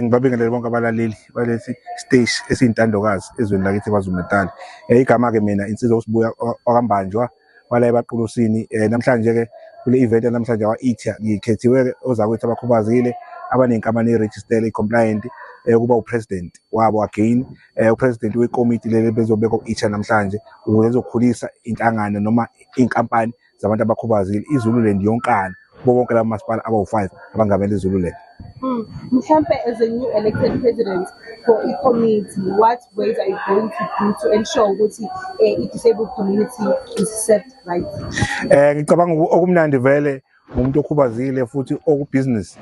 Ngibabingelele bonke abalaleli balesi stage esiyintandokazi ezweni lakithi KwaZulu-Natal. Igama-ke mina Insizwa uSibuya wakwaMbanjwa wala eBaqulusini. Namhlanje-ke kule event namhlanje wa-ITIA ngikhethiwe ozakwethu abakhubazekile abanenkampani erejistele i-compliant ukuba upresident wabo again, upresident wekomiti leli bezobekwa ku-ITIA namhlanje ukuze ezokhulisa inhlangano noma inkampani zabantu abakhubazekile iZululand yonkana bonke laba masipala abawu-5 abangamele iZululand. Mhlampe, as a new elected president for e-community, what ways are you going to do to ensure ukuthi i-disabled community is served right? Ngicabanga okumnandi vele umuntu okhubazekile futhi okubusiness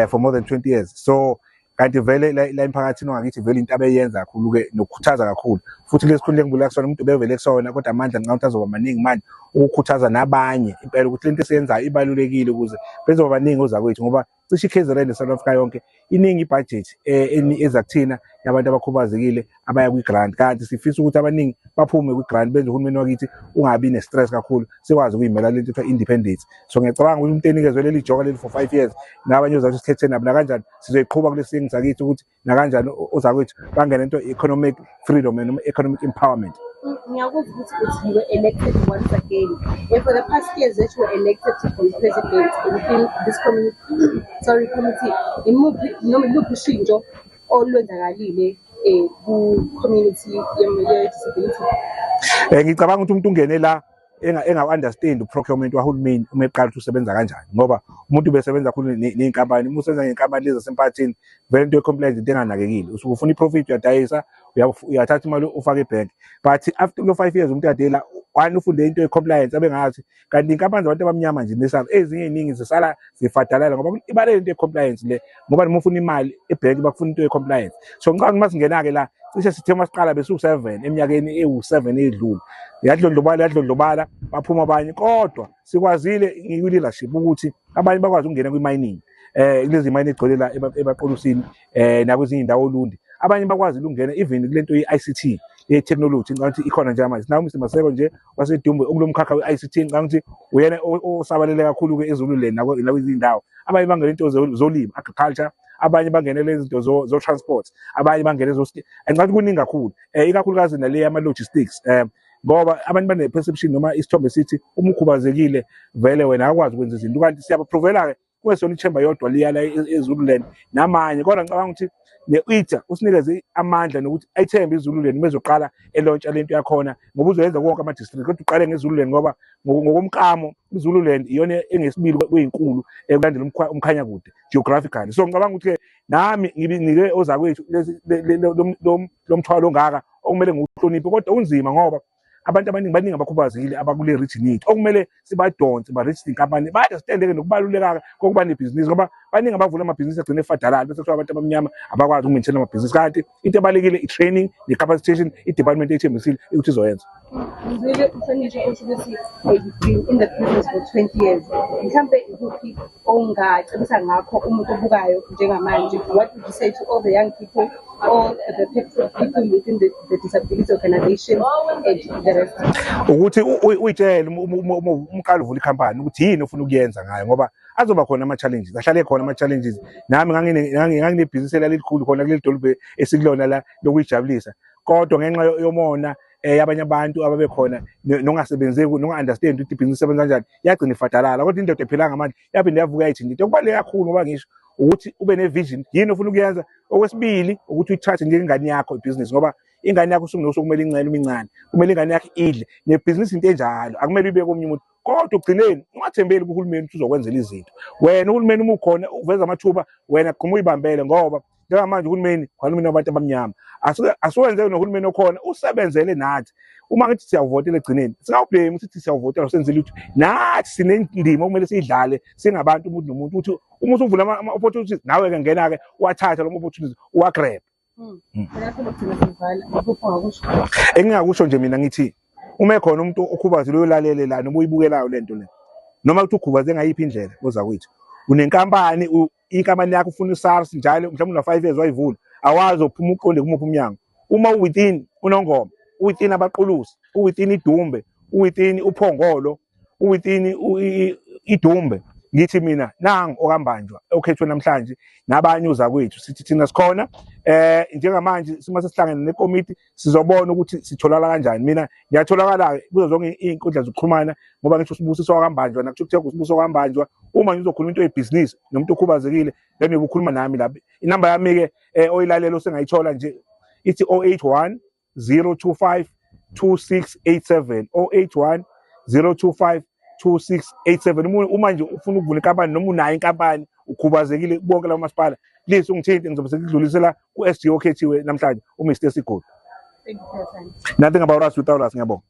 for more than 20 years. So kanti vele la emphakathini wangakithi vele into abeyenza kakhulu-ke nokukhuthaza kakhulu futhi lesi khulu engibuleka kusona umuntu bevele kusona kodwa amandla ngicabanga azoba maningi manje ukukhuthaza nabanye impela ukuthi lento esiyenzayo ibalulekile ukuze bezoba baningi ozakwethu ngoba cishe iKZN South Africa yonke iningi ibudget eza kuthina yabantu abakhubazekile abaya kwi-grant, kanti sifisa ukuthi abaningi baphume kwi-grant benze uhulumeni wakithi ungabi ne-stress kakhulu sikwazi ukuyimela lento kuthiwa independence. So ngiyacabanga ukuthi umuntu enikezwe leli joka leli for 5 years nabanye ozakuthi sikhetheni nabo nakanjani sizoyiqhuba kulesi yengi sakithi ukuthi nakanjani ozakwethu bangene into economic freedom noma economic empowerment. Ngiyakuzwa ukuthi you were elected once again. For the past years that you were elected to be president within this committee, imuphi ushintsho olwenzakalile ku-community ye-disability? Ngicabanga ukuthi umuntu ungene la enga-understand uprocurement wahulumeni uma eqala ukuthi usebenza kanjani, ngoba umuntu besebenza kakhulu ney'nkampani, uma usebenza ngey'nkampani lezi zasemphakathini vele into ye-compliance into enganakekile, usuke ufuna i-profit uyadayisa uyathatha imali ufake ebhenki, but after kulo 5 years umuntu uyadela one ufunde into ye-compliance abengathi kanti iy'nkampani zabantu abamnyama nje nesabo ezinye ey'ningi zisala zifadalala ngoba ibalele into ye-compliance le, ngoba noma ufuna imali ebhenki bakufuna into ye-compliance. So ngicabanga uma singena-ke la cishe sithe masiqala besiwu-7 eminyakeni ewu-7 edlule yadlondlobala baphuma abanye, kodwa sikwazile ngiku-leadership ukuthi abanye bakwazi ukungena kwi-mining, lezi mining egcwele la eBaqulusini nakwezinye iy'ndawo Olundi, abanye bakwazi ukungena even kule nto ye-ICT ye-technology. Ngicabanga ukuthi ikhona nje manje nawe Mr Maseko nje waseDumbe okulo mkhakha we-ICT, ngicabanga ukuthi uyena osabalele kakhulu-ke eZululand nakwezinye indawo. Abanye bangena into zolimo, agriculture, abanye bangene lezi zinto zo-transport, abanye bangene ngicabanga ukuthi kuningi kakhulu, ikakhulukazi nale yama-logistics, ngoba abantu bane-perception noma isithombe sithi uma ukhubazekile vele wena akwazi ukwenza izinto, kanti siyabaprovela-ke kwesona ichemba yodwa liya la eZululand namanye. Kodwa ngicabanga ukuthi le-ITIA usinikeze amandla nokuthi ayithembe iZululand uma ezoqala elontsha lento yakhona, ngoba uzoyenza konke ama-district, kodwa uqale ngeZululand ngoba ngokomklamo iZululand iyona engesibili kweyinkulu ekulandela umkhanyakude geographically. So ngicabanga ukuthi-ke nami ngike ozakwethu lo mthwalo ongaka okumele ngiwuhloniphe, kodwa unzima ngoba abantu baningi abakhubazekile abakule region yethu okumele sibadonse ba-register inkampani ba-understand-ke nokubaluleka kokuba nebhizinisi, ngoba baningi abavula amabhizinisi agcine efadalala bese kuthiwa abantu abamnyama abakwazi uku-maintain amabhizinisi, kanti into ebalulekile i-training ne-capacitation i-department ethembisile ukuthi izoyenza. Ngizwile uhlonishwa ukuthi you've been in the business for 20 years. Mhlampe ikuphi ongacebisa ngakho umuntu obukayo njengamanje? What would you say to all the young people, all the people within the disability organization and the rest? Ukuthi uyitshele umqala uvula ikhampani ukuthi yini ofuna ukuyenza ngayo, ngoba azoba khona ama-challenges, ahlale khona ama-challenges. Nami nganginebhizinisi elikhulu khona kuleli dolobha esikulona la lokuyijabulisa, kodwa ngenxa yomona abanye abantu ababekhona nongasebenzeki nonga-understand ukuthi ibhizinisi isebenza kanjani yagcina ifadalala, kodwa indoda ephilanga manje yaphinde yavuka yayithi into okubaluleke kakhulu ngoba ngisho ukuthi ube ne-vision yini ofuna ukuyenza. Okwesibili ukuthi uyithathe njengengane yakho ibhizinisi, ngoba ingane yakho usukumele incele uma incane, kumele ingane yakho idle nebhizinisi into enjalo, akumele ibe komunye umuntu. Kodwa ugcineni ungathembeli kuhulumeni ukuthi uzokwenzela izinto wena. Uhulumeni uma ukhona uveza amathuba, wena gquma uyibambele, ngoba njengamanje uhulumeni wabantu abamnyama asuwenze nohulumeni okhona usebenzele nathi. Uma ngithi siyavotela egcineni singawubhemi sithi siyavotela senzele ukuthi nathi sinendima okumele siyidlale singabantu umuntu nomuntu, ukuthi uma usuvula ama-opportunities nawe-ke ngena-ke uwathatha lo ma-opportunities uwagrebe. Engingakusho nje mina ngithi uma ekhona umuntu okhubazekile uyolalele la noma uyibukelayo lento le, noma ukuthi ukhubazeke ngayiphi indlela ozakwethu, unenkampani, inkampani yakho ufuna i-SARS njalo mhlawumbe una-5 years wayivula awazi uphuma uqonde kumuphi umnyango. Uma uwithin uNongoma, uwithin Abaqulusi, uwithin iDumbe, uwithin uPhongolo, uwithin iDumbe, ngithi mina nangu okambanjwa okhethwe namhlanje nabanye uzakwethu sithi thina sikhona njengamanje sima sesihlangene nekomiti sizobona ukuthi sitholakala kanjani. Mina ngiyatholakala kuzo zonke izinkundla zokuxhumana ngoba ngisho usibusiso wakambanjwa naku-TikTok usibusiso wakambanjwa. Uma nje uzokhuluma into yebhizinisi nomuntu okhubazekile then uyokhuluma nami lapha. Inamba yami-ke oyilalela osengayithola nje ithi 081 025 2687 081 025 2687. Uma nje ufuna ukuvula inkampani noma unayo inkampani ukhubazekile bonke lawo masipala, please ungithinte ngizobe sekudlulisela ku-SG okhethiwe namhlanje uMr Sigodi. Thank you for your time. Nothing about us without us. Ngiyabonga.